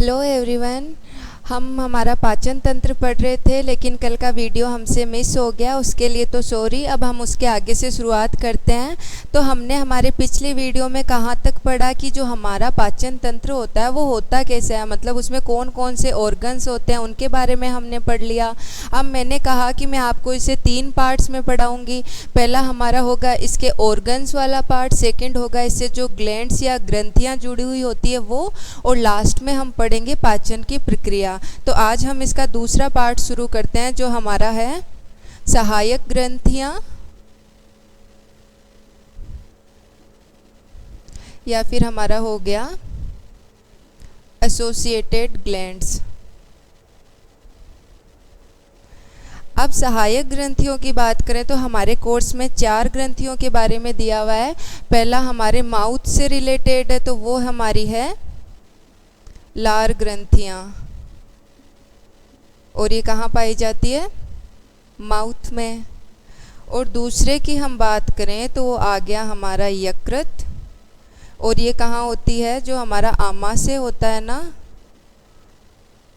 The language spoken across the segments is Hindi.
Hello everyone. हम हमारा पाचन तंत्र पढ़ रहे थे, लेकिन कल का वीडियो हमसे मिस हो गया, उसके लिए तो सॉरी। अब हम उसके आगे से शुरुआत करते हैं। तो हमने हमारे पिछले वीडियो में कहाँ तक पढ़ा कि जो हमारा पाचन तंत्र होता है वो होता कैसे है, मतलब उसमें कौन कौन से ऑर्गन्स होते हैं उनके बारे में हमने पढ़ लिया। अब मैंने कहा कि मैं आपको इसे 3 पार्ट्स में पढ़ाऊँगी। पहला हमारा होगा इसके ऑर्गन्स वाला पार्ट, सेकेंड होगा इससे जो ग्लैंड्स या ग्रंथियाँ जुड़ी हुई होती है वो, और लास्ट में हम पढ़ेंगे पाचन की प्रक्रिया। तो आज हम इसका दूसरा पार्ट शुरू करते हैं जो हमारा है सहायक ग्रंथियां, या फिर हमारा हो गया एसोसिएटेड ग्लैंड्स। अब सहायक ग्रंथियों की बात करें तो हमारे कोर्स में 4 ग्रंथियों के बारे में दिया हुआ है। पहला हमारे माउथ से रिलेटेड है, तो वो हमारी है लार ग्रंथियां, और ये कहाँ पाई जाती है? माउथ में। और दूसरे की हम बात करें तो वो आ गया हमारा यकृत, और ये कहाँ होती है? जो हमारा आमाशय होता है ना,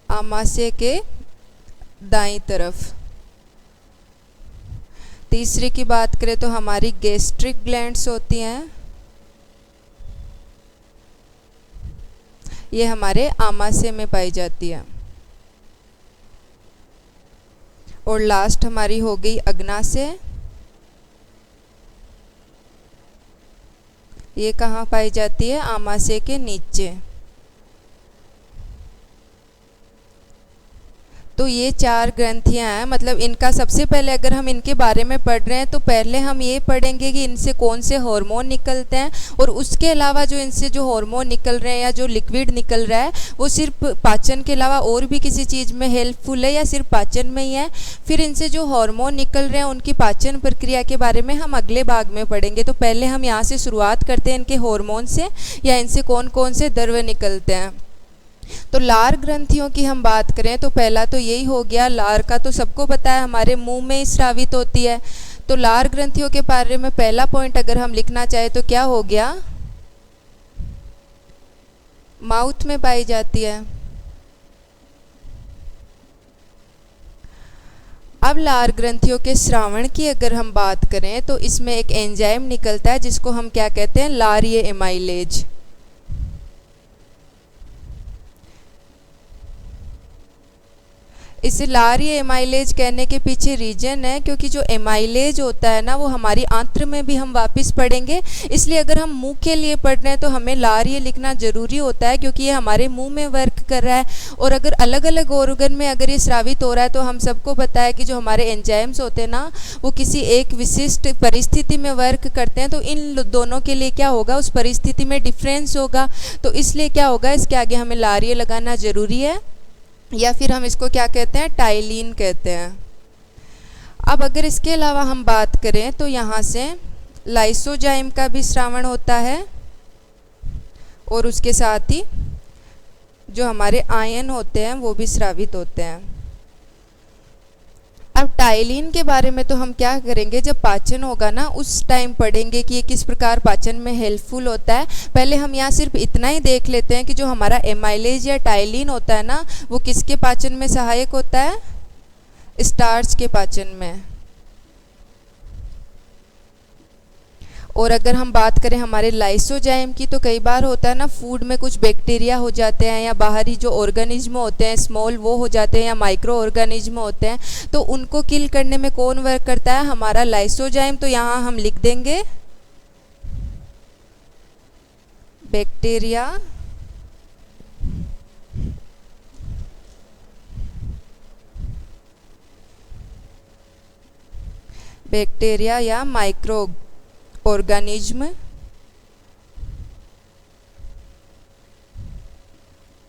आमाशय के दाईं तरफ। तीसरे की बात करें तो हमारी गैस्ट्रिक ग्लैंड्स होती हैं, ये हमारे आमाशय में पाई जाती है। और लास्ट हमारी हो गई अग्नाशय, ये कहाँ पाई जाती है? आमाशय के नीचे। तो ये 4 ग्रंथियां हैं, मतलब इनका सबसे पहले अगर हम इनके बारे में पढ़ रहे हैं तो पहले हम ये पढ़ेंगे कि इनसे कौन से हार्मोन निकलते हैं, और उसके अलावा जो इनसे जो हार्मोन निकल रहे हैं या जो लिक्विड निकल रहा है वो सिर्फ पाचन के अलावा और भी किसी चीज़ में हेल्पफुल है या सिर्फ पाचन में ही है। फिर इनसे जो हार्मोन निकल रहे हैं उनकी पाचन प्रक्रिया के बारे में हम अगले भाग में पढ़ेंगे। तो पहले हम यहाँ से शुरुआत करते हैं इनके हार्मोन से, या इनसे कौन कौन से द्रव्य निकलते हैं। तो लार ग्रंथियों की हम बात करें तो पहला तो यही हो गया, लार का तो सबको पता है हमारे मुंह में ही स्रावित होती है। तो लार ग्रंथियों के बारे में पहला पॉइंट अगर हम लिखना चाहे तो क्या हो गया? माउथ में पाई जाती है। अब लार ग्रंथियों के स्रावण की अगर हम बात करें तो इसमें एक एंजाइम निकलता है जिसको हम क्या कहते हैं? लारीय एमाइलेज। इसे लारीय एमाइलेज कहने के पीछे रीजन है क्योंकि जो एमाइलेज होता है ना वो हमारी आंत्र में भी हम वापस पढ़ेंगे, इसलिए अगर हम मुंह के लिए पढ़ रहे हैं तो हमें लारीय लिखना ज़रूरी होता है क्योंकि ये हमारे मुंह में वर्क कर रहा है। और अगर अलग अलग ऑर्गन में अगर ये स्रावित हो रहा है तो हम सबको पता है कि जो हमारे एंजाइम्स होते हैं ना वो किसी एक विशिष्ट परिस्थिति में वर्क करते हैं, तो इन दोनों के लिए क्या होगा? उस परिस्थिति में डिफरेंस होगा। तो इसलिए क्या होगा? इसके आगे हमें लारीय लगाना ज़रूरी है, या फिर हम इसको क्या कहते हैं? टाइलिन कहते हैं। अब अगर इसके अलावा हम बात करें तो यहाँ से लाइसोजाइम का भी स्रावण होता है, और उसके साथ ही जो हमारे आयन होते हैं वो भी स्रावित होते हैं। अब टाइलिन के बारे में तो हम क्या करेंगे? जब पाचन होगा ना उस टाइम पढ़ेंगे कि ये किस प्रकार पाचन में हेल्पफुल होता है। पहले हम यहाँ सिर्फ इतना ही देख लेते हैं कि जो हमारा एमाइलेज या टाइलिन होता है ना वो किसके पाचन में सहायक होता है? स्टार्च के पाचन में। और अगर हम बात करें हमारे लाइसोजाइम की तो कई बार होता है ना फूड में कुछ बैक्टीरिया हो जाते हैं या बाहरी जो ऑर्गेनिज्म होते हैं स्मॉल वो हो जाते हैं या माइक्रो ऑर्गेनिज्म होते हैं, तो उनको किल करने में कौन वर्क करता है? हमारा लाइसोजाइम। तो यहाँ हम लिख देंगे बैक्टीरिया बैक्टीरिया या माइक्रो ऑर्गेनिज्म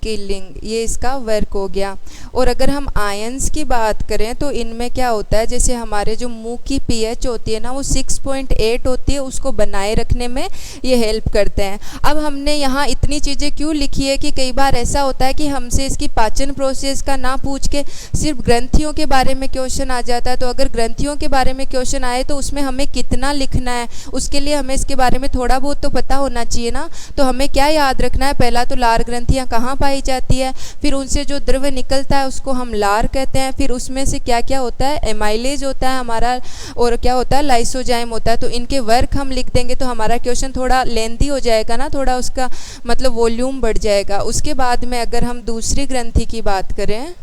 किलिंग, ये इसका वर्क हो गया। और अगर हम आयंस की बात करें तो इनमें क्या होता है? जैसे हमारे जो मुंह की पीएच होती है ना वो 6.8 होती है, उसको बनाए रखने में ये हेल्प करते हैं। अब हमने यहाँ इतनी चीज़ें क्यों लिखी है कि कई बार ऐसा होता है कि हमसे इसकी पाचन प्रोसेस का ना पूछ के सिर्फ ग्रंथियों के बारे में क्वेश्चन आ जाता है। तो अगर ग्रंथियों के बारे में क्वेश्चन आए तो उसमें हमें कितना लिखना है, उसके लिए हमें इसके बारे में थोड़ा बहुत तो पता होना चाहिए ना। तो हमें क्या याद रखना है? पहला तो लार ग्रंथियाँ कहाँ पाई पाई जाती है, फिर उनसे जो द्रव्य निकलता है उसको हम लार कहते हैं, फिर उसमें से क्या क्या होता है, एमाइलेज होता है हमारा, और क्या होता है, लाइसोजाइम होता है। तो इनके वर्क हम लिख देंगे तो हमारा क्वेश्चन थोड़ा लेंथी हो जाएगा ना, थोड़ा उसका मतलब वॉल्यूम बढ़ जाएगा। उसके बाद में अगर हम दूसरी ग्रंथि की बात करें,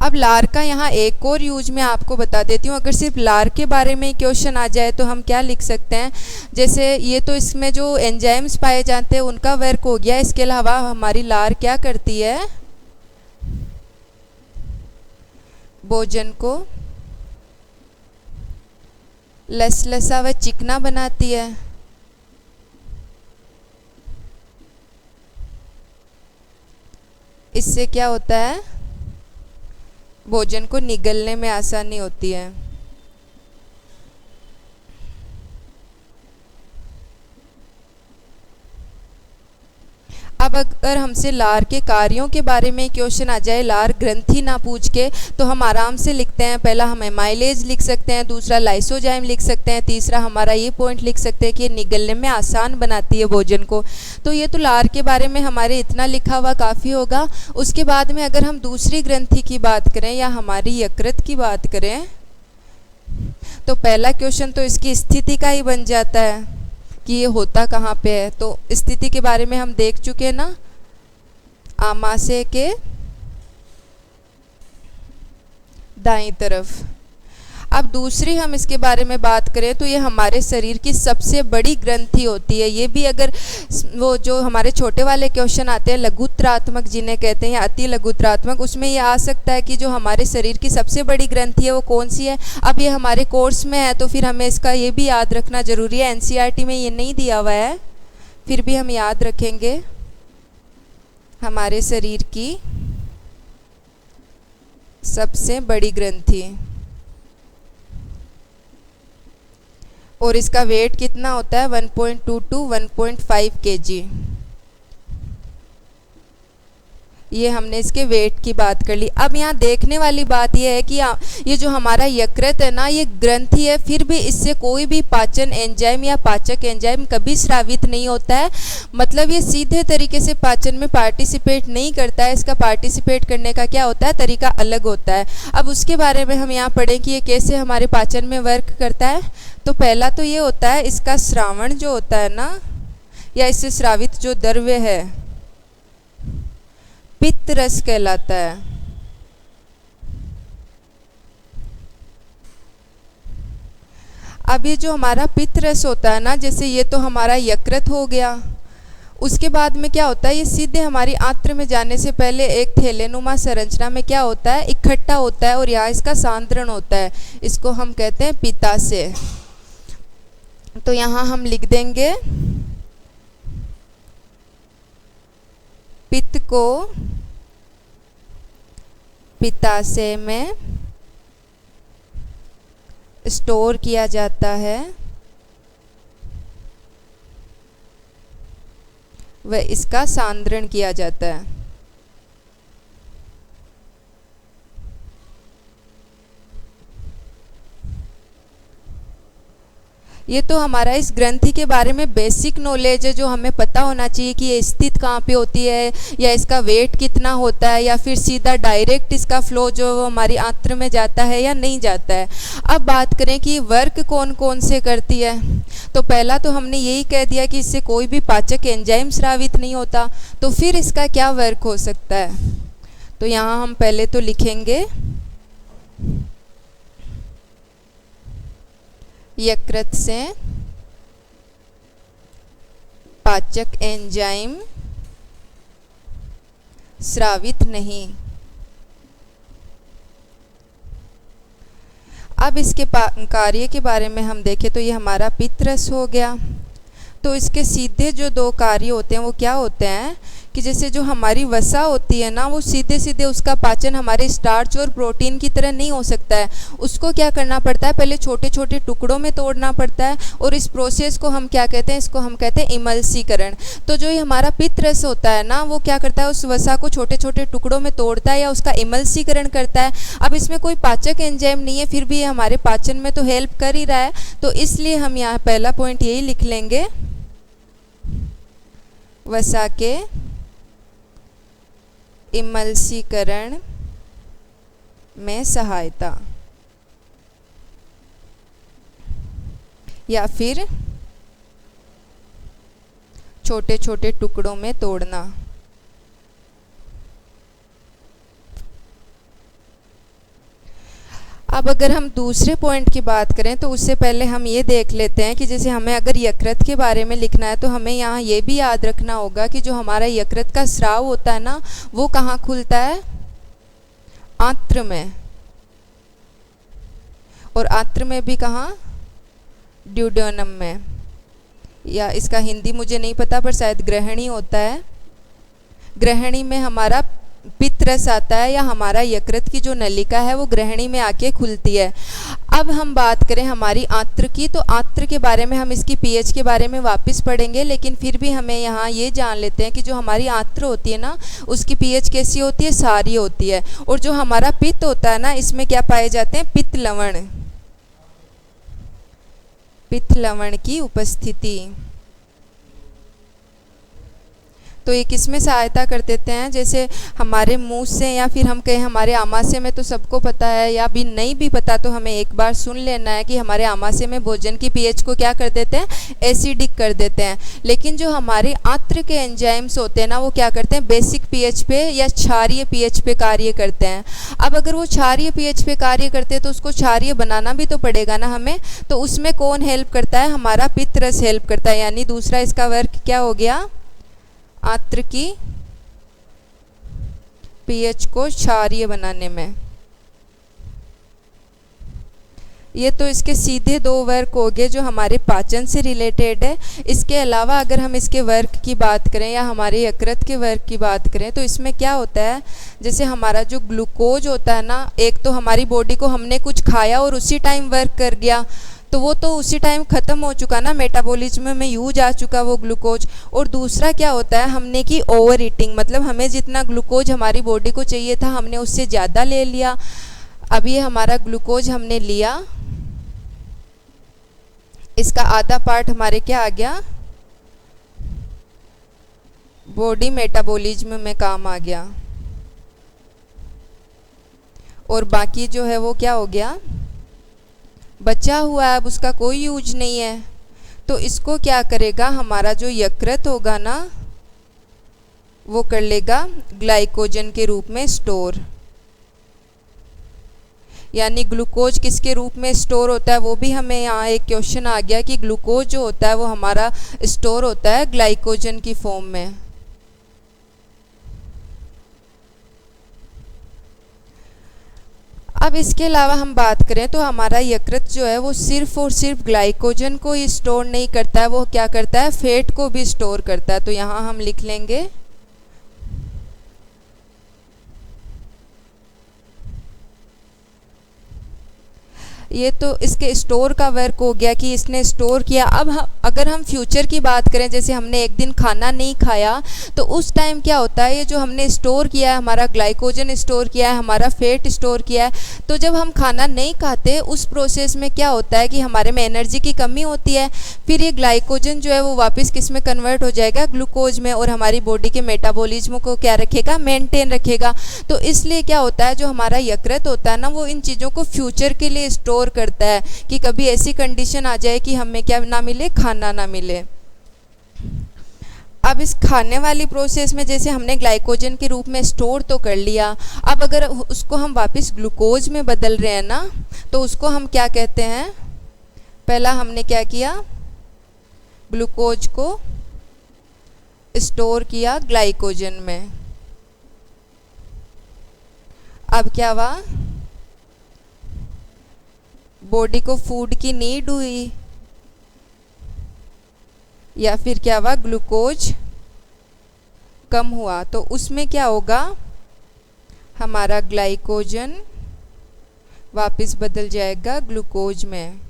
अब लार का यहाँ एक और यूज मैं आपको बता देती हूँ। अगर सिर्फ लार के बारे में क्वेश्चन आ जाए तो हम क्या लिख सकते हैं, जैसे ये तो इसमें जो एंजाइम्स पाए जाते हैं उनका वर्क हो गया, इसके अलावा हमारी लार क्या करती है, भोजन को लसलसा व चिकना बनाती है। इससे क्या होता है, भोजन को निगलने में आसानी होती है। अब अगर हमसे लार के कार्यों के बारे में क्वेश्चन आ जाए, लार ग्रंथि ना पूछ के, तो हम आराम से लिखते हैं। पहला हम एमाइलेज लिख सकते हैं, दूसरा लाइसोजाइम लिख सकते हैं, तीसरा हमारा ये पॉइंट लिख सकते हैं कि निगलने में आसान बनाती है भोजन को। तो ये तो लार के बारे में हमारे इतना लिखा हुआ काफ़ी होगा। उसके बाद में अगर हम दूसरी ग्रंथि की बात करें या हमारी यकृत की बात करें, तो पहला क्वेश्चन तो इसकी स्थिति का ही बन जाता है कि ये होता कहाँ पे है। तो स्थिति के बारे में हम देख चुके हैं ना, आमाशय के दाईं तरफ। अब दूसरी हम इसके बारे में बात करें तो ये हमारे शरीर की सबसे बड़ी ग्रंथि होती है। ये भी अगर वो जो हमारे छोटे वाले क्वेश्चन आते हैं लघुत्रात्मक जिन्हें कहते हैं या अति लघुत्रात्मक, उसमें ये आ सकता है कि जो हमारे शरीर की सबसे बड़ी ग्रंथि है वो कौन सी है। अब ये हमारे कोर्स में है तो फिर हमें इसका ये भी याद रखना ज़रूरी है। एनसीईआरटी में ये नहीं दिया हुआ है, फिर भी हम याद रखेंगे हमारे शरीर की सबसे बड़ी ग्रंथि, और इसका वेट कितना होता है, 1.2 to 1.5 kg। ये हमने इसके वेट की बात कर ली। अब यहाँ देखने वाली बात ये है कि ये जो हमारा यकृत है ना, ये ग्रंथि है, फिर भी इससे कोई भी पाचन एंजाइम या पाचक एंजाइम कभी स्रावित नहीं होता है। मतलब ये सीधे तरीके से पाचन में पार्टिसिपेट नहीं करता है, इसका पार्टिसिपेट करने का क्या होता है, तरीका अलग होता है। अब उसके बारे में हम यहाँ पढ़ें कि ये कैसे हमारे पाचन में वर्क करता है। तो पहला तो ये होता है, इसका श्रावण जो होता है ना, या इससे स्रावित जो द्रव्य है पित्त रस कहलाता है। अब ये जो हमारा पित्त रस होता है ना, जैसे ये तो हमारा यकृत हो गया, उसके बाद में क्या होता है, ये सीधे हमारी आंत्र में जाने से पहले एक थैलेनुमा संरचना में क्या होता है, इकट्ठा होता है, और यहाँ इसका सांद्रण होता है। इसको हम कहते हैं पित्ताशय। तो यहाँ हम लिख देंगे पित्त को पित्ताशय में स्टोर किया जाता है व इसका सांद्रण किया जाता है। ये तो हमारा इस ग्रंथि के बारे में बेसिक नॉलेज है जो हमें पता होना चाहिए कि ये स्थित कहाँ पे होती है, या इसका वेट कितना होता है, या फिर सीधा डायरेक्ट इसका फ्लो जो हमारी आंत्र में जाता है या नहीं जाता है। अब बात करें कि वर्क कौन कौन से करती है, तो पहला तो हमने यही कह दिया कि इससे कोई भी पाचक एंजाइम स्रावित नहीं होता। तो फिर इसका क्या वर्क हो सकता है, तो यहाँ हम पहले तो लिखेंगे यकृत से पाचक एंजाइम स्रावित नहीं। अब इसके कार्य के बारे में हम देखें तो ये हमारा पित्तरस हो गया। तो इसके सीधे जो दो कार्य होते हैं वो क्या होते हैं कि जैसे जो हमारी वसा होती है ना, वो सीधे सीधे उसका पाचन हमारे स्टार्च और प्रोटीन की तरह नहीं हो सकता है। उसको क्या करना पड़ता है, पहले छोटे छोटे टुकड़ों में तोड़ना पड़ता है, और इस प्रोसेस को हम क्या कहते हैं, इसको हम कहते हैं इमल्सीकरण। तो जो ये हमारा पित्तरस होता है ना, वो क्या करता है, उस वसा को छोटे छोटे टुकड़ों में तोड़ता है या उसका इमल्सीकरण करता है। अब इसमें कोई पाचक एंजाइम नहीं है, फिर भी ये हमारे पाचन में तो हेल्प कर ही रहा है। तो इसलिए हम यहाँ पहला पॉइंट यही लिख लेंगे, वसा के इमल्सीकरण में सहायता, या फिर छोटे छोटे टुकड़ों में तोड़ना। अब अगर हम दूसरे पॉइंट की बात करें तो उससे पहले हम ये देख लेते हैं कि जैसे हमें अगर यकृत के बारे में लिखना है तो हमें यहाँ ये भी याद रखना होगा कि जो हमारा यकृत का स्राव होता है ना, वो कहाँ खुलता है? आंत्र में। और आंत्र में भी कहाँ? ड्यूडेनम में, या इसका हिंदी मुझे नहीं पता पर शायद ग्रहणी होता है। ग्रहणी में हमारा पित्त रस आता है, या हमारा यकृत की जो नलिका है वो ग्रहणी में आके खुलती है। अब हम बात करें हमारी आंत्र की, तो आंत्र के बारे में हम इसकी पीएच के बारे में वापस पढ़ेंगे, लेकिन फिर भी हमें यहाँ ये जान लेते हैं कि जो हमारी आंत्र होती है ना, उसकी पीएच कैसी होती है? सारी होती है। और जो हमारा पित्त होता है ना, इसमें क्या पाए जाते हैं? पित्त लवण, पित्त लवण की उपस्थिति। तो ये किस में सहायता कर देते हैं? जैसे हमारे मुंह से, या फिर हम कहें हमारे आमाशय में, तो सबको पता है, या भी नहीं भी पता तो हमें एक बार सुन लेना है कि हमारे आमाशय में भोजन की पीएच को क्या कर देते हैं? एसिडिक कर देते हैं। लेकिन जो हमारे आंत्र के एंजाइम्स होते हैं ना, वो क्या करते हैं? बेसिक पीएच पे या क्षारीय पीएच पे कार्य करते हैं। अब अगर वो क्षारीय पीएच पे कार्य करते हैं तो उसको क्षारीय बनाना भी तो पड़ेगा ना हमें। तो उसमें कौन हेल्प करता है? हमारा पित्त रस हेल्प करता है। यानी दूसरा इसका वर्क क्या हो गया? आंत्र की पीएच को क्षारीय बनाने में। ये तो इसके सीधे दो वर्क हो गए जो हमारे पाचन से रिलेटेड है। इसके अलावा अगर हम इसके वर्क की बात करें या हमारे यकृत के वर्क की बात करें तो इसमें क्या होता है? जैसे हमारा जो ग्लूकोज होता है ना, एक तो हमारी बॉडी को हमने कुछ खाया और उसी टाइम वर्क कर गया, तो वो तो उसी टाइम ख़त्म हो चुका ना, मेटाबॉलिज्म में यूज आ चुका वो ग्लूकोज। और दूसरा क्या होता है? हमने की ओवर ईटिंग, मतलब हमें जितना ग्लूकोज हमारी बॉडी को चाहिए था हमने उससे ज़्यादा ले लिया। अब ये हमारा ग्लूकोज हमने लिया, इसका आधा पार्ट हमारे क्या आ गया? बॉडी मेटाबॉलिज्म में काम आ गया, और बाकी जो है वो क्या हो गया? बचा हुआ है, अब उसका कोई यूज नहीं है। तो इसको क्या करेगा? हमारा जो यकृत होगा ना, वो कर लेगा ग्लाइकोजन के रूप में स्टोर। यानी ग्लूकोज किसके रूप में स्टोर होता है? वो भी हमें यहाँ एक क्वेश्चन आ गया कि ग्लूकोज जो होता है वो हमारा स्टोर होता है ग्लाइकोजन की फॉर्म में। अब इसके अलावा हम बात करें तो हमारा यकृत जो है वो सिर्फ और सिर्फ ग्लाइकोजन को ही स्टोर नहीं करता है, वो क्या करता है? फैट को भी स्टोर करता है। तो यहाँ हम लिख लेंगे ये तो इसके स्टोर का वर्क हो गया कि इसने स्टोर किया। अब अगर हम फ्यूचर की बात करें, जैसे हमने एक दिन खाना नहीं खाया तो उस टाइम क्या होता है? ये जो हमने स्टोर किया है, हमारा ग्लाइकोजन स्टोर किया है, हमारा फैट स्टोर किया है, तो जब हम खाना नहीं खाते उस प्रोसेस में क्या होता है कि हमारे में एनर्जी की कमी होती है। फिर ये ग्लाइकोजन जो है वो वापस किस में कन्वर्ट हो जाएगा? ग्लूकोज में, और हमारी बॉडी के मेटाबॉलिज्म को क्या रखेगा? मेंटेन रखेगा। तो इसलिए क्या होता है? जो हमारा यकृत होता है ना, वो इन चीज़ों को फ्यूचर के लिए स्टोर करता है कि कभी ऐसी कंडीशन आ जाए कि हमें क्या ना मिले? खाना ना मिले। अब इस खाने वाली प्रोसेस में जैसे हमने ग्लाइकोजन के रूप में स्टोर तो कर लिया, अब अगर उसको हम वापस ग्लूकोज में बदल रहे हैं ना, तो उसको हम क्या कहते हैं? पहला हमने क्या किया? ग्लूकोज को स्टोर किया ग्लाइकोजन में। अब क्या हुआ? बॉडी को फूड की नीड हुई, या फिर क्या हुआ? ग्लूकोज कम हुआ, तो उसमें क्या होगा? हमारा ग्लाइकोजन वापस बदल जाएगा ग्लूकोज में।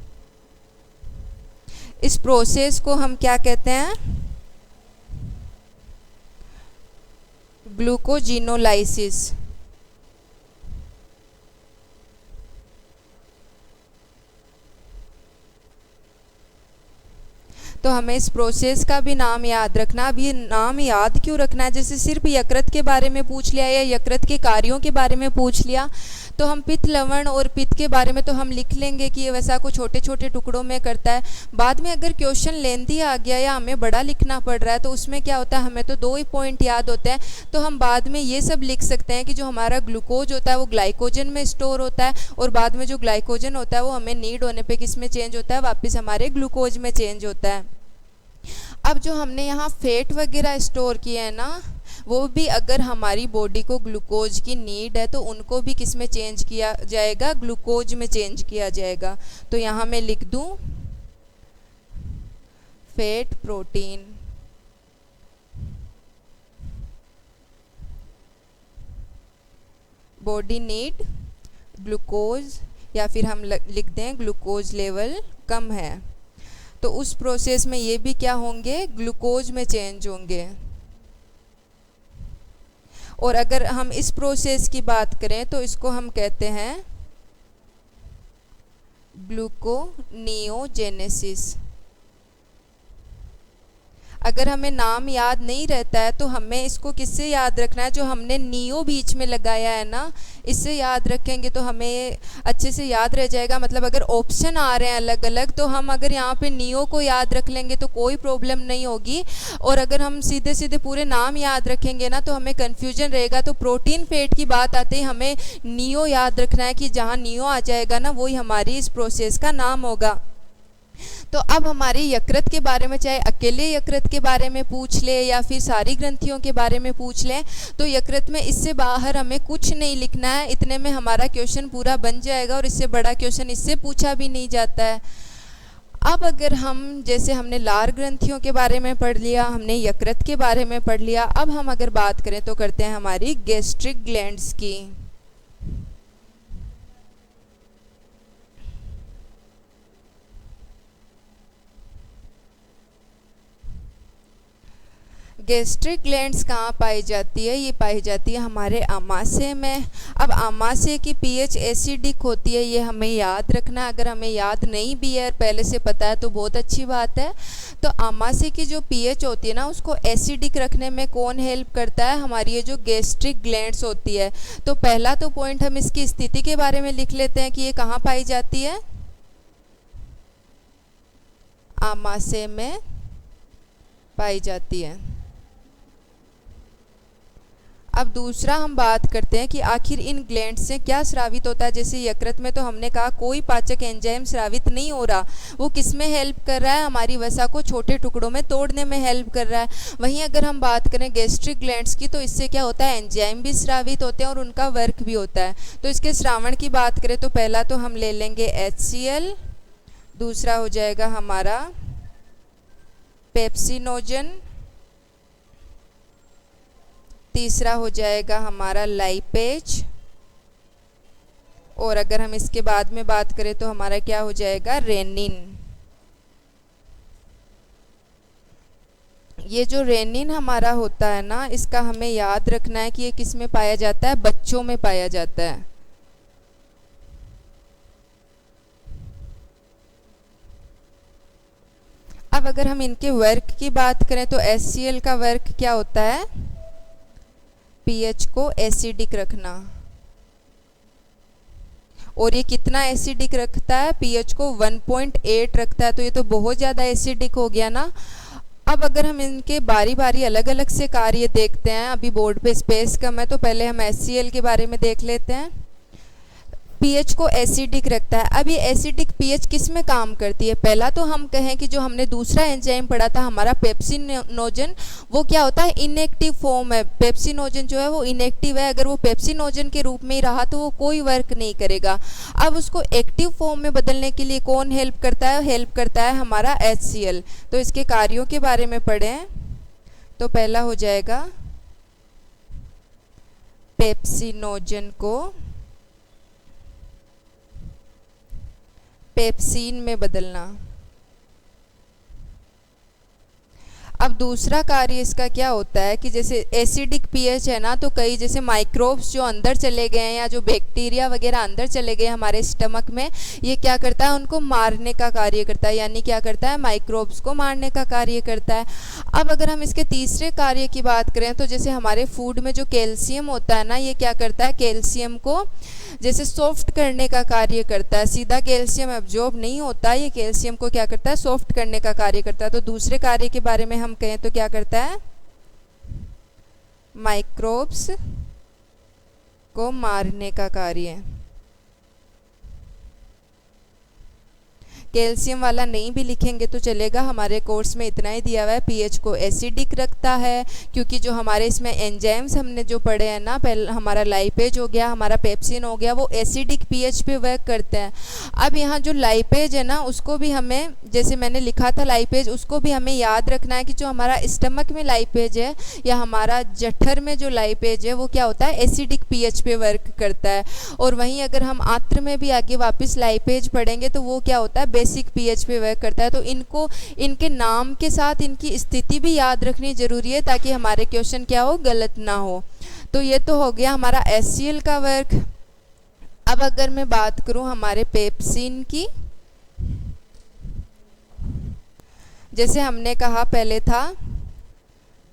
इस प्रोसेस को हम क्या कहते हैं? ग्लूकोजिनोलाइसिस। तो हमें इस प्रोसेस का भी नाम याद रखना। अब ये नाम याद क्यों रखना है? जैसे सिर्फ यकृत के बारे में पूछ लिया या यकृत के कार्यों के बारे में पूछ लिया तो हम पित्त लवण और पित्त के बारे में तो हम लिख लेंगे कि ये वैसा को छोटे छोटे टुकड़ों में करता है। बाद में अगर क्वेश्चन लेंथी आ गया या हमें बड़ा लिखना पड़ रहा है तो उसमें क्या होता है, हमें तो 2 ही पॉइंट याद होते हैं, तो हम बाद में ये सब लिख सकते हैं कि जो हमारा ग्लूकोज होता है वो ग्लाइकोजन में स्टोर होता है और बाद में जो ग्लाइकोजन होता है वो हमें नीड होने पे किस में चेंज होता है, वापस हमारे ग्लूकोज में चेंज होता है। अब जो हमने यहाँ फैट वगैरह स्टोर किए हैं ना, वो भी अगर हमारी बॉडी को ग्लूकोज की नीड है तो उनको भी किस में चेंज किया जाएगा, ग्लूकोज में चेंज किया जाएगा। तो यहाँ मैं लिख दूँ fat protein, body need glucose, या फिर हम लिख दें ग्लूकोज लेवल कम है, तो उस प्रोसेस में ये भी क्या होंगे, ग्लूकोज में चेंज होंगे। और अगर हम इस प्रोसेस की बात करें तो इसको हम कहते हैं ग्लूकोनियोजेनेसिस। अगर हमें नाम याद नहीं रहता है तो हमें इसको किससे याद रखना है, जो हमने नियो बीच में लगाया है ना, इससे याद रखेंगे तो हमें अच्छे से याद रह जाएगा। मतलब अगर ऑप्शन आ रहे हैं अलग अलग तो हम अगर यहाँ पे नियो को याद रख लेंगे तो कोई प्रॉब्लम नहीं होगी, और अगर हम सीधे सीधे पूरे नाम याद रखेंगे ना तो हमें कन्फ्यूजन रहेगा। तो प्रोटीन फैट की बात आते ही हमें नियो याद रखना है कि जहाँ नियो आ जाएगा ना वही हमारी इस प्रोसेस का नाम होगा। तो अब हमारे यकृत के बारे में, चाहे अकेले यकृत के बारे में पूछ ले या फिर सारी ग्रंथियों के बारे में पूछ लें, तो यकृत में इससे बाहर हमें कुछ नहीं लिखना है, इतने में हमारा क्वेश्चन पूरा बन जाएगा और इससे बड़ा क्वेश्चन इससे पूछा भी नहीं जाता है। अब अगर हम, जैसे हमने लार ग्रंथियों के बारे में पढ़ लिया, हमने यकृत के बारे में पढ़ लिया, अब हम अगर बात करें तो करते हैं हमारी गैस्ट्रिक ग्लैंड्स की। गैस्ट्रिक ग्लैंड्स कहाँ पाई जाती है? ये पाई जाती है हमारे आमाशय में। अब आमाशय की पीएच एसिडिक होती है, ये हमें याद रखना है। अगर हमें याद नहीं भी है, पहले से पता है तो बहुत अच्छी बात है। तो आमाशय की जो पीएच होती है ना, उसको एसिडिक रखने में कौन हेल्प करता है? हमारी ये जो गैस्ट्रिक ग्लैंड्स होती है। तो पहला तो पॉइंट हम इसकी स्थिति के बारे में लिख लेते हैं कि ये कहाँ पाई जाती है, आमाशय में पाई जाती है। अब दूसरा हम बात करते हैं कि आखिर इन ग्लैंड से क्या स्रावित होता है। जैसे यकृत में तो हमने कहा कोई पाचक एंजाइम स्रावित नहीं हो रहा, वो किस में हेल्प कर रहा है, हमारी वसा को छोटे टुकड़ों में तोड़ने में हेल्प कर रहा है। वहीं अगर हम बात करें गैस्ट्रिक ग्लैंड्स की तो इससे क्या होता है, एंजाइम भी स्रावित होते हैं और उनका वर्क भी होता है। तो इसके स्रावण की बात करें तो पहला तो हम ले लेंगे HCl, दूसरा हो जाएगा हमारा पेप्सिनोजन, तीसरा हो जाएगा हमारा लाइपेज, और अगर हम इसके बाद में बात करें तो हमारा क्या हो जाएगा, रेनिन। ये जो रेनिन हमारा होता है ना, इसका हमें याद रखना है कि ये किस में पाया जाता है, बच्चों में पाया जाता है। अब अगर हम इनके वर्क की बात करें तो HCl का वर्क क्या होता है, पीएच को एसिडिक रखना। और ये कितना एसिडिक रखता है, पीएच को 1.8 रखता है, तो ये तो बहुत ज़्यादा एसिडिक हो गया ना। अब अगर हम इनके बारी बारी अलग अलग से कार्य देखते हैं, अभी बोर्ड पे स्पेस कम है तो पहले हम HCl के बारे में देख लेते हैं। पीएच को एसिडिक रखता है। अब ये एसिडिक पीएच किस में काम करती है? पहला तो हम कहें कि जो हमने दूसरा एंजाइम पढ़ा था हमारा पेप्सिनोजन, वो क्या होता है, इनएक्टिव फॉर्म है। पेप्सिनोजन जो है वो इनएक्टिव है, अगर वो पेप्सिनोजन के रूप में ही रहा तो वो कोई वर्क नहीं करेगा। अब उसको एक्टिव फॉर्म में बदलने के लिए कौन हेल्प करता है? हेल्प करता है हमारा HCl। तो इसके कार्यों के बारे में पढ़ें तो पहला हो जाएगा पेप्सिनोजन को पेप्सिन में बदलना। अब दूसरा कार्य इसका क्या होता है कि जैसे एसिडिक पीएच है ना, तो कई जैसे माइक्रोब्स जो अंदर चले गए हैं या जो बैक्टीरिया वगैरह अंदर चले गए हमारे स्टमक में, ये क्या करता है, उनको मारने का कार्य करता है, यानी क्या करता है, माइक्रोब्स को मारने का कार्य करता है। अब अगर हम इसके तीसरे कार्य की बात करें तो जैसे हमारे फूड में जो कैल्शियम होता है ना, ये क्या करता है, कैल्शियम को जैसे सॉफ्ट करने का कार्य करता है। सीधा कैल्शियम एब्जॉर्ब नहीं होता, ये कैल्शियम को क्या करता है, सॉफ्ट करने का कार्य करता है। तो दूसरे कार्य के बारे में हम कहें तो क्या करता है, माइक्रोब्स को मारने का कार्य। कैल्शियम वाला नहीं भी लिखेंगे तो चलेगा, हमारे कोर्स में इतना ही दिया हुआ है। पीएच को एसिडिक रखता है क्योंकि जो हमारे इसमें एंजाइम्स हमने जो पढ़े हैं ना, पहले हमारा लाइपेज हो गया, हमारा पेप्सिन हो गया, वो एसिडिक पीएच पे वर्क करते हैं। अब यहाँ जो लाइपेज है ना, उसको भी हमें, जैसे मैंने लिखा था लाइपेज, उसको भी हमें याद रखना है कि जो हमारा स्टमक में लाइपेज है या हमारा जठर में जो लाइपेज है वो क्या होता है, एसिडिक पीएच पे वर्क करता है। और वहीं अगर हम आंत्र में भी आगे वापस लाइपेज पढ़ेंगे तो वो क्या होता है, बेसिक पीएच पे वर्क करता है। तो इनको इनके नाम के साथ इनकी स्थिति भी याद रखनी जरूरी है ताकि हमारे क्वेश्चन क्या हो, गलत ना हो। तो ये तो हो गया हमारा एचसीएल का वर्क। अब अगर मैं बात करूं हमारे पेप्सिन की, जैसे हमने कहा पहले था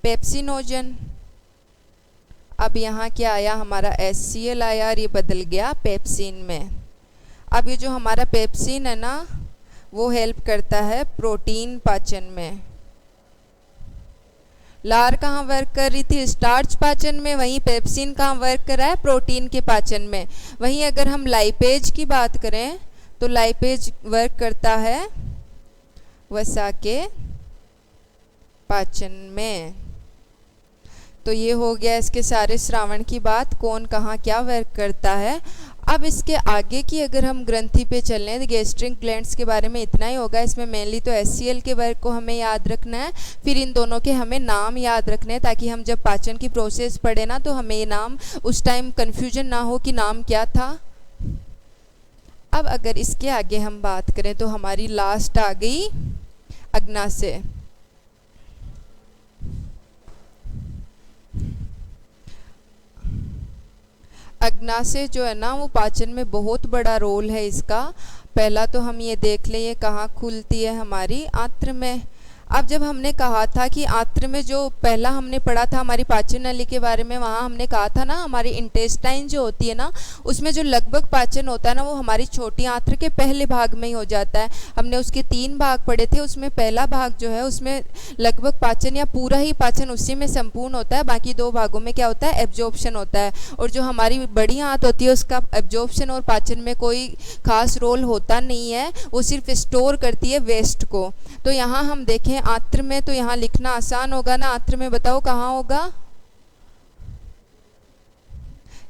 पेप्सिनोजन, अब यहाँ क्या आया, हमारा एचसीएल आया और ये बदल गया पेप्सिन में। अब ये जो हमारा पेप्सिन है ना, वो हेल्प करता है प्रोटीन पाचन में। लार कहाँ वर्क कर रही थी, स्टार्च पाचन में, वहीं पेप्सिन कहाँ वर्क कर रहा है, प्रोटीन के पाचन में। वहीं अगर हम लाइपेज की बात करें तो लाइपेज वर्क करता है वसा के पाचन में। तो ये हो गया इसके सारे श्रावण की बात, कौन कहाँ क्या वर्क करता है। अब इसके आगे की अगर हम ग्रंथि पे चलें तो गैस्ट्रिक ग्लैंड्स के बारे में इतना ही होगा। इसमें मेनली तो एचसीएल के वर्क को हमें याद रखना है, फिर इन दोनों के हमें नाम याद रखने हैं ताकि हम जब पाचन की प्रोसेस पढ़े ना तो हमें ये नाम उस टाइम कन्फ्यूजन ना हो कि नाम क्या था। अब अगर इसके आगे हम बात करें तो हमारी लास्ट आ गई अग्नाशय। अग्नाशय जो है ना, वो पाचन में बहुत बड़ा रोल है इसका। पहला तो हम ये देख लें, ये कहाँ खुलती है, हमारी आंत्र में। अब जब हमने कहा था कि आंत्र में जो पहला हमने पढ़ा था हमारी पाचन नली के बारे में, वहाँ हमने कहा था ना हमारी इंटेस्टाइन जो होती है ना, उसमें जो लगभग पाचन होता है ना, वो हमारी छोटी आंत्र के पहले भाग में ही हो जाता है। हमने उसके 3 भाग पढ़े थे, उसमें पहला भाग जो है उसमें लगभग पाचन या पूरा ही पाचन उसी में संपूर्ण होता है, बाकी 2 भागों में क्या होता है, एब्जॉर्प्शन होता है। और जो हमारी बड़ी आंत होती है उसका एब्जॉर्प्शन और पाचन में कोई खास रोल होता नहीं है, वो सिर्फ स्टोर करती है वेस्ट को। तो यहाँ हम देखें आंत्र में, तो यहाँ लिखना आसान होगा ना, आंत्र में बताओ कहाँ होगा,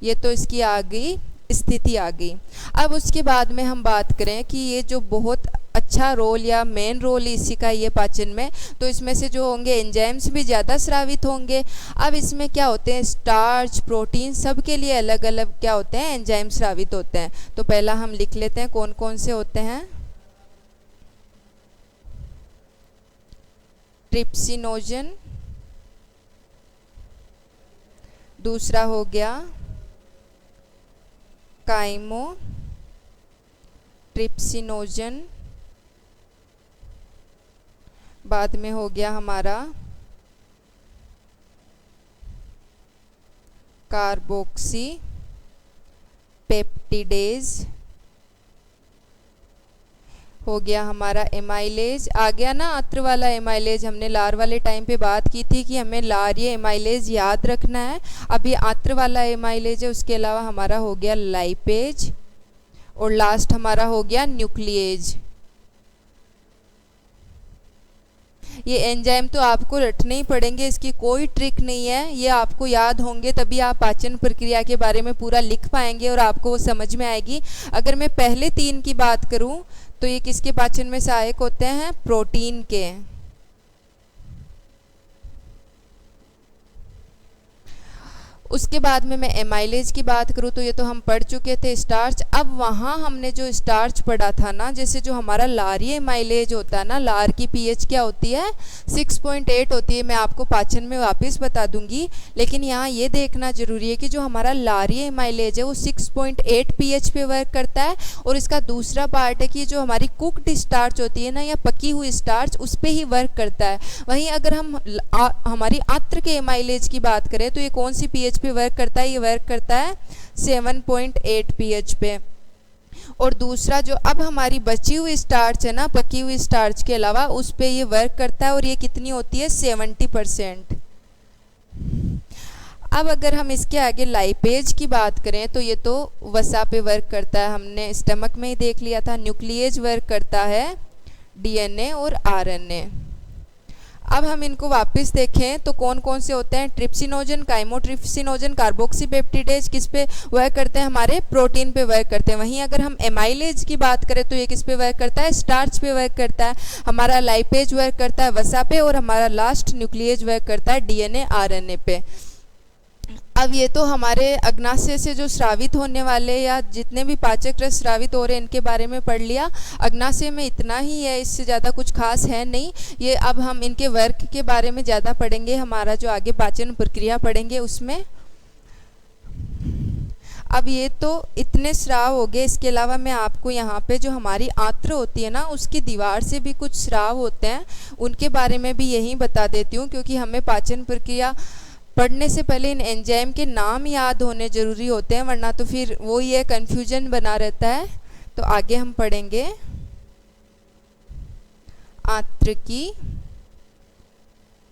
ये तो इसकी आ गई स्थिति आ गई। अब उसके बाद में हम बात करें कि ये जो बहुत अच्छा रोल या मेन रोल इसी का ये पाचन में, तो इसमें से जो होंगे एंजाइम्स भी ज़्यादा स्रावित होंगे। अब इसमें क्या होते हैं, स्टार्च, प्रोटीन, सब के लिए अलग अलग क्या होते हैं, एंजाइम स्रावित होते हैं। तो पहला हम लिख लेते हैं कौन कौन से होते हैं। ट्रिप्सिनोजन, दूसरा हो गया काइमो ट्रिप्सिनोजन, बाद में हो गया हमारा कार्बोक्सी पेप्टिडेज, हो गया हमारा एमाइलेज। आ गया ना आंत्र वाला एमाइलेज, हमने लार वाले टाइम पे बात की थी कि हमें लार ये एमाइलेज याद रखना है। अभी आंत्र वाला एमाइलेज है, उसके अलावा हमारा हो गया लाइपेज और लास्ट हमारा हो गया न्यूक्लिएज। ये एंजाइम तो आपको रटने ही पड़ेंगे, इसकी कोई ट्रिक नहीं है, ये आपको याद होंगे तभी आप पाचन प्रक्रिया के बारे में पूरा लिख पाएंगे और आपको वो समझ में आएगी। अगर मैं पहले 3 की बात करूं तो ये किसके पाचन में सहायक होते हैं, प्रोटीन के। उसके बाद में मैं एमाइलेज की बात करूँ तो ये तो हम पढ़ चुके थे स्टार्च। अब वहाँ हमने जो स्टार्च पढ़ा था ना, जैसे जो हमारा लारीय एमाइलेज होता है ना, लार की पीएच क्या होती है 6.8 होती है। मैं आपको पाचन में वापस बता दूंगी, लेकिन यहाँ ये देखना जरूरी है कि जो हमारा लारीय एमाइलेज है वो 6.8 पीएच पे वर्क करता है। और इसका दूसरा पार्ट है कि जो हमारी कुक्ड स्टार्च होती है ना, या पकी हुई स्टार्च, उस पर ही वर्क करता है। वहीं अगर हम हमारी आंत्र के एमाइलेज की बात करें तो ये कौन सी पीएच पे वर्क करता है, ये वर्क करता है 7.8 पीएच पे। और दूसरा जो अब हमारी बची हुई स्टार्च है ना, पकी हुई स्टार्च के अलावा, उस पे ये वर्क करता है और ये कितनी होती है 70%। अब अगर हम इसके आगे लाइपेज की बात करें तो ये तो वसा पे वर्क करता है, हमने स्टमक में ही देख लिया था। न्यूक्लिएज वर्क करता है डीएनए और आरएनए। अब हम इनको वापस देखें तो कौन कौन से होते हैं, ट्रिप्सिनोजन, काइमोट्रिप्सिनोजन, कार्बोक्सीपेप्टिडेज किस पे वर्क करते हैं, हमारे प्रोटीन पे वर्क करते हैं। वहीं अगर हम एमाइलेज की बात करें तो ये किस पे वर्क करता है, स्टार्च पे वर्क करता है। हमारा लाइपेज वर्क करता है वसा पे, और हमारा लास्ट न्यूक्लिएज वर्क करता है डीएनए आरएनए पे। अब ये तो हमारे अग्नाशय से जो स्रावित होने वाले या जितने भी पाचक रस स्रावित हो रहे हैं इनके बारे में पढ़ लिया। अग्नाशय में इतना ही है, इससे ज़्यादा कुछ खास है नहीं ये। अब हम इनके वर्क के बारे में ज़्यादा पढ़ेंगे, हमारा जो आगे पाचन प्रक्रिया पढ़ेंगे उसमें। अब ये तो इतने स्राव हो गए, इसके अलावा मैं आपको यहाँ पे जो हमारी आंत्र होती है ना, उसकी दीवार से भी कुछ स्राव होते हैं, उनके बारे में भी यही बता देती हूँ, क्योंकि हमें पाचन प्रक्रिया पढ़ने से पहले इन एंजाइम के नाम याद होने ज़रूरी होते हैं, वरना तो फिर वो ये कन्फ्यूजन बना रहता है। तो आगे हम पढ़ेंगे आंत्र की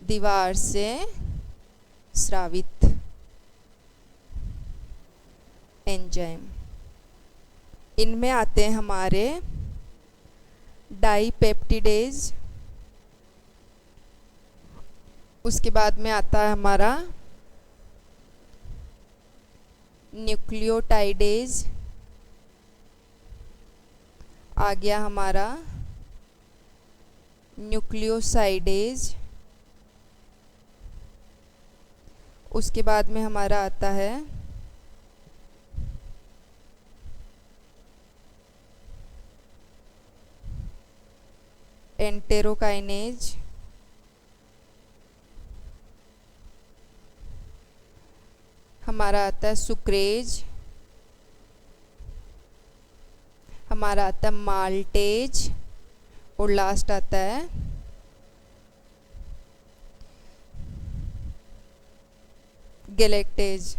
दीवार से स्रावित एंजाइम। इनमें आते हैं हमारे डाइपेप्टिडेज, उसके बाद में आता है हमारा न्यूक्लियोटाइडेज, आ गया हमारा न्यूक्लियोसाइडेज, उसके बाद में हमारा आता है एंटेरोकाइनेज, हमारा आता है सुक्रेज, हमारा आता है माल्टेज, और लास्ट आता है गैलेक्टेज।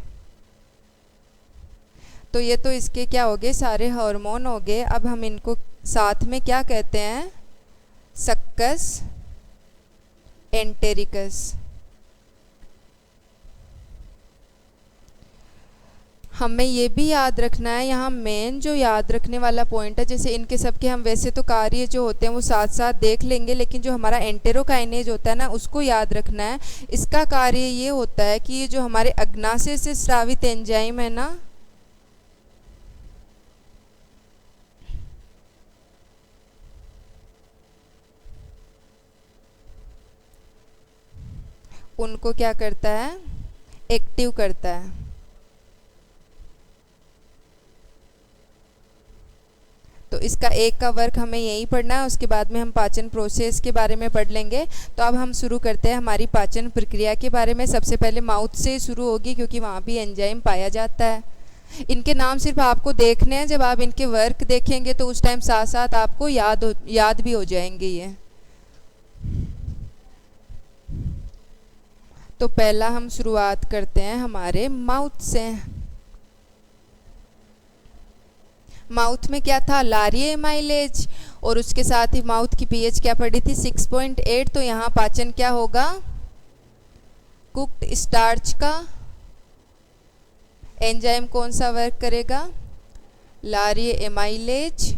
तो ये तो इसके क्या हो गए, सारे हार्मोन हो गए। अब हम इनको साथ में क्या कहते हैं, सक्कस एंटेरिकस। हमें ये भी याद रखना है, यहाँ मेन जो याद रखने वाला पॉइंट है, जैसे इनके सबके हम वैसे तो कार्य जो होते हैं वो साथ साथ देख लेंगे, लेकिन जो हमारा एंटेरोकाइनेज होता है ना, उसको याद रखना है। इसका कार्य ये होता है कि ये जो हमारे अग्नाशय से स्रावित एंजाइम है ना, उनको क्या करता है, एक्टिव करता है। तो इसका एक का वर्क हमें यही पढ़ना है, उसके बाद में हम पाचन प्रोसेस के बारे में पढ़ लेंगे। तो अब हम शुरू करते हैं हमारी पाचन प्रक्रिया के बारे में। सबसे पहले माउथ से शुरू होगी, क्योंकि वहाँ भी एंजाइम पाया जाता है। इनके नाम सिर्फ आपको देखने हैं, जब आप इनके वर्क देखेंगे तो उस टाइम साथ साथ आपको याद भी हो जाएंगे ये। तो पहला हम शुरुआत करते हैं हमारे माउथ से। माउथ में क्या था, लारीय एमाइलेज, और उसके साथ ही माउथ की पीएच क्या पड़ी थी 6.8। तो यहाँ पाचन क्या होगा, कुक्ड स्टार्च का एंजाइम कौन सा वर्क करेगा, लारीय एमाइलेज,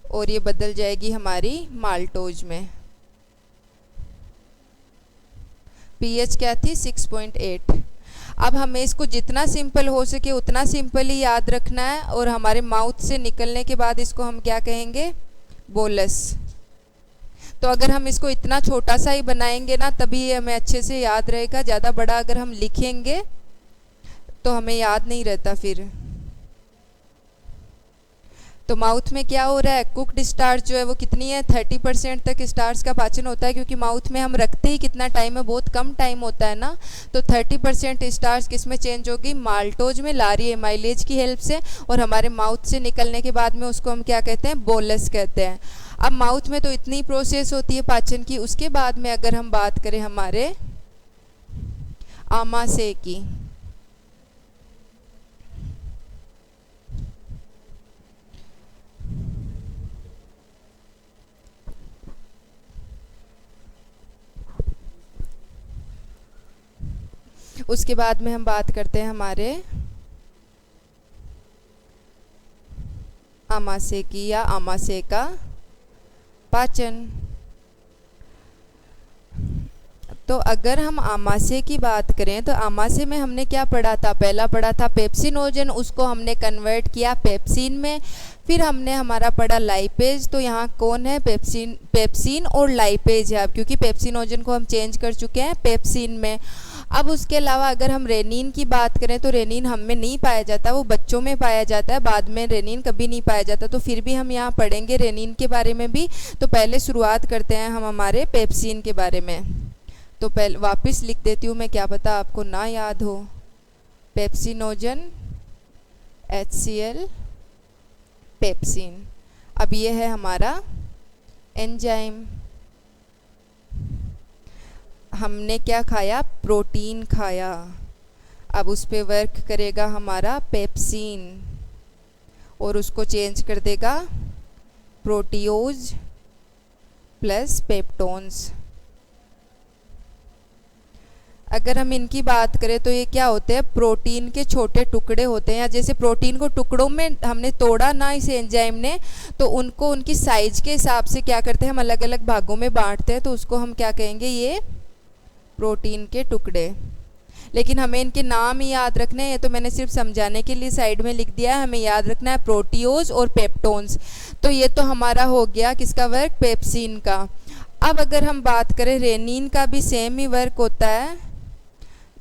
और ये बदल जाएगी हमारी माल्टोज में। पीएच क्या थी 6.8। अब हमें इसको जितना सिंपल हो सके उतना सिंपल ही याद रखना है, और हमारे माउथ से निकलने के बाद इसको हम क्या कहेंगे, बोलस। तो अगर हम इसको इतना छोटा सा ही बनाएंगे ना, तभी ये हमें अच्छे से याद रहेगा। ज़्यादा बड़ा अगर हम लिखेंगे तो हमें याद नहीं रहता फिर। तो माउथ में क्या हो रहा है, कुक्ड स्टार्च जो है वो कितनी है, 30% तक स्टार्च का पाचन होता है, क्योंकि माउथ में हम रखते ही कितना टाइम है, बहुत कम टाइम होता है ना। तो 30% स्टार्च किस में चेंज होगी, माल्टोज में, लारी एमाइलेज की हेल्प से। और हमारे माउथ से निकलने के बाद में उसको हम क्या कहते हैं, बोलस कहते हैं। अब माउथ में तो इतनी प्रोसेस होती है पाचन की। उसके बाद में अगर हम बात करें हमारे आमाशय की, उसके बाद में हम बात करते हैं हमारे आमाशय की या आमाशय का पाचन। तो अगर हम आमाशय की बात करें तो आमाशय में हमने क्या पढ़ा था, पहला पढ़ा था पेप्सिनोजन, उसको हमने कन्वर्ट किया पेप्सिन में। फिर हमने हमारा पढ़ा लाइपेज। तो यहाँ कौन है, पेप्सिन और लाइपेज है अब, क्योंकि पेप्सिनोजन को हम चेंज कर चुके हैं पेप्सिन में। अब उसके अलावा अगर हम रेनिन की बात करें तो रेनिन हम में नहीं पाया जाता, वो बच्चों में पाया जाता है, बाद में रेनिन कभी नहीं पाया जाता। तो फिर भी हम यहाँ पढ़ेंगे रेनिन के बारे में भी। तो पहले शुरुआत करते हैं हम हमारे पेप्सिन के बारे में। तो पहले वापस लिख देती हूँ मैं, क्या पता आपको ना याद हो। Pepsinogen, HCl, pepsin. अब ये है हमारा एंजाइम। हमने क्या खाया, प्रोटीन खाया। अब उस पे वर्क करेगा हमारा पेप्सिन और उसको चेंज कर देगा प्रोटियोज प्लस पेप्टोन्स। अगर हम इनकी बात करें तो ये क्या होते हैं, प्रोटीन के छोटे टुकड़े होते हैं। या जैसे प्रोटीन को टुकड़ों में हमने तोड़ा ना इस एंजाइम ने, तो उनको उनकी साइज के हिसाब से क्या करते हैं, हम अलग अलग भागों में बांटते हैं। तो उसको हम क्या कहेंगे, ये प्रोटीन के टुकड़े। लेकिन हमें इनके नाम ही याद रखने हैं, ये तो मैंने सिर्फ समझाने के लिए साइड में लिख दिया है। हमें याद रखना है प्रोटियोज और पेप्टोन्स। तो ये तो हमारा हो गया किसका वर्क, पेप्सिन का। अब अगर हम बात करें रेनिन का भी सेम ही वर्क होता है।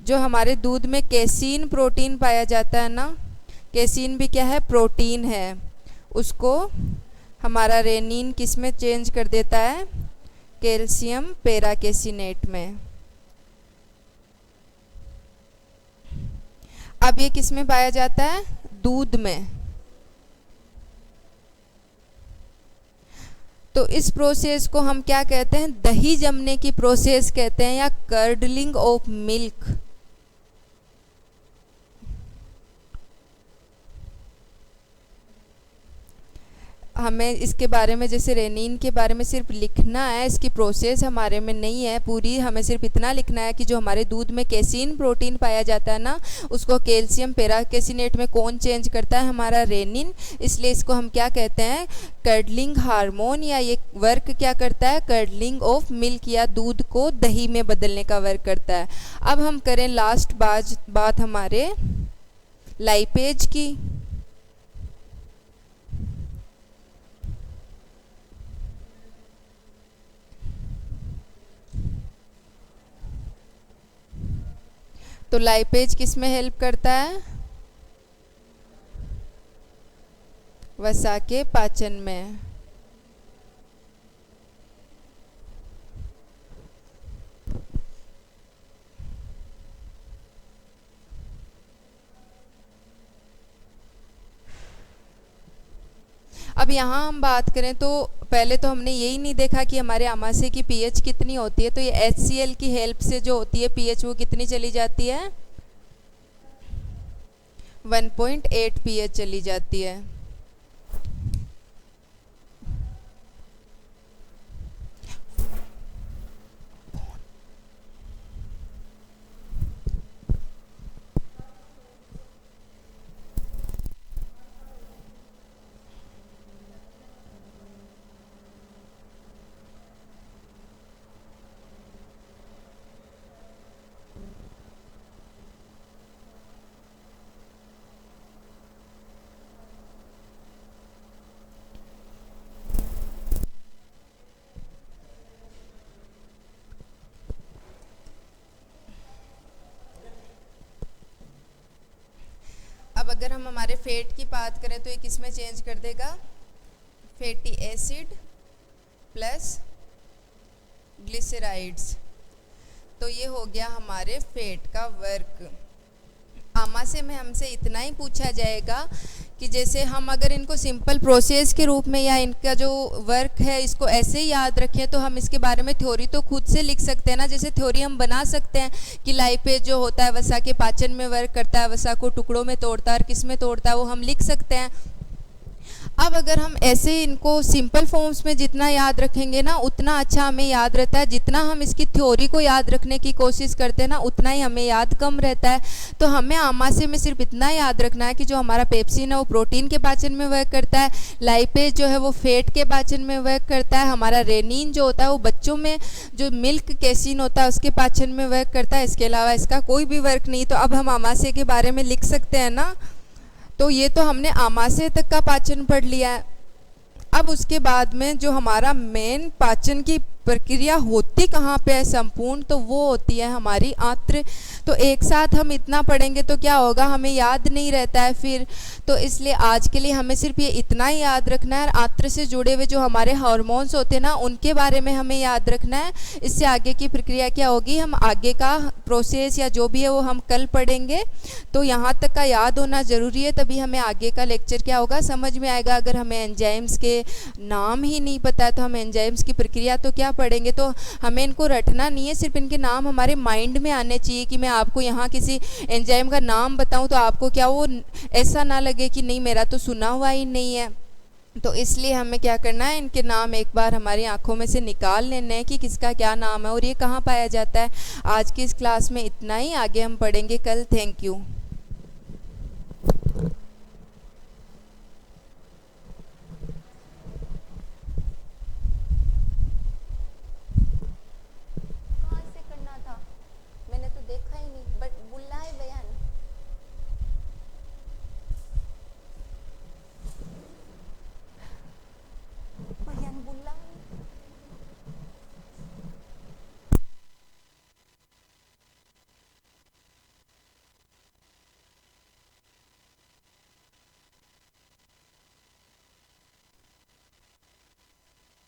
जो हमारे दूध में केसीन प्रोटीन पाया जाता है ना, केसीन भी क्या है, प्रोटीन है। उसको हमारा रेनिन किस में चेंज कर देता है, कैल्शियम पेराकेसिनेट में। अब ये किस में पाया जाता है, दूध में। तो इस प्रोसेस को हम क्या कहते हैं, दही जमने की प्रोसेस कहते हैं, या कर्डलिंग ऑफ मिल्क। हमें इसके बारे में, जैसे रेनिन के बारे में सिर्फ लिखना है, इसकी प्रोसेस हमारे में नहीं है पूरी। हमें सिर्फ इतना लिखना है कि जो हमारे दूध में केसीन प्रोटीन पाया जाता है ना, उसको कैल्शियम पेराकेसिनेट में कौन चेंज करता है, हमारा रेनिन। इसलिए इसको हम क्या कहते हैं, कर्डलिंग हार्मोन, या ये वर्क क्या करता है, कर्डलिंग ऑफ मिल्क, या दूध को दही में बदलने का वर्क करता है। अब हम करें लास्ट बात हमारे लाइपेज की। तो लाइपेज किस में हेल्प करता है, वसा के पाचन में। अब यहाँ हम बात करें तो पहले तो हमने यही नहीं देखा कि हमारे आमाशय की पीएच कितनी होती है। तो ये HCl की हेल्प से जो होती है पीएच, वो कितनी चली जाती है, 1.8 पीएच चली जाती है। अब अगर हम हमारे फैट की बात करें तो ये किस में चेंज कर देगा, फैटी एसिड प्लस ग्लिसराइड्स। तो ये हो गया हमारे फैट का वर्क। आमाशय में हमसे इतना ही पूछा जाएगा कि जैसे हम अगर इनको सिंपल प्रोसेस के रूप में या इनका जो वर्क है इसको ऐसे ही याद रखें तो हम इसके बारे में थ्योरी तो खुद से लिख सकते हैं ना। जैसे थ्योरी हम बना सकते हैं कि लाइपेज जो होता है वसा के पाचन में वर्क करता है, वसा को टुकड़ों में तोड़ता है और किस में तोड़ता है वो हम लिख सकते हैं। अब अगर हम ऐसे इनको सिंपल फॉर्म्स में जितना याद रखेंगे ना उतना अच्छा हमें याद रहता है। जितना हम इसकी थ्योरी को याद रखने की कोशिश करते हैं ना उतना ही हमें याद कम रहता है। तो हमें आमाशय में सिर्फ इतना याद रखना है कि जो हमारा पेप्सिन है वो प्रोटीन के पाचन में वर्क करता है, लाइपेज जो है वो फैट के पाचन में वर्क करता है, हमारा रेनिन जो होता है वो बच्चों में जो मिल्क कैसीन होता है उसके पाचन में वर्क करता है। इसके अलावा इसका कोई भी वर्क नहीं। तो अब हम आमाशय के बारे में लिख सकते हैं ना। तो ये तो हमने आमाशय तक का पाचन पढ़ लिया है। अब उसके बाद में जो हमारा मेन पाचन की प्रक्रिया होती कहाँ पे है संपूर्ण, तो वो होती है हमारी आंत्र। तो एक साथ हम इतना पढ़ेंगे तो क्या होगा, हमें याद नहीं रहता है फिर। तो इसलिए आज के लिए हमें सिर्फ ये इतना ही याद रखना है। आंत्र से जुड़े हुए जो हमारे हार्मोन्स होते हैं ना उनके बारे में हमें याद रखना है। इससे आगे की प्रक्रिया क्या होगी, हम आगे का प्रोसेस या जो भी है वो हम कल पढ़ेंगे। तो यहाँ तक का याद होना ज़रूरी है, तभी हमें आगे का लेक्चर क्या होगा समझ में आएगा। अगर हमें एंजाइम्स के नाम ही नहीं पता है तो हम एंजाइम्स की प्रक्रिया तो क्या पढ़ेंगे। तो हमें इनको रटना नहीं है, सिर्फ इनके नाम हमारे माइंड में आने चाहिए। कि मैं आपको यहाँ किसी एंजाइम का नाम बताऊँ तो आपको क्या वो ऐसा ना लगे कि नहीं मेरा तो सुना हुआ ही नहीं है। तो इसलिए हमें क्या करना है, इनके नाम एक बार हमारी आंखों में से निकाल लेने हैं कि किसका क्या नाम है और ये कहाँ पाया जाता है। आज की इस क्लास में इतना ही, आगे हम पढ़ेंगे कल। Thank you.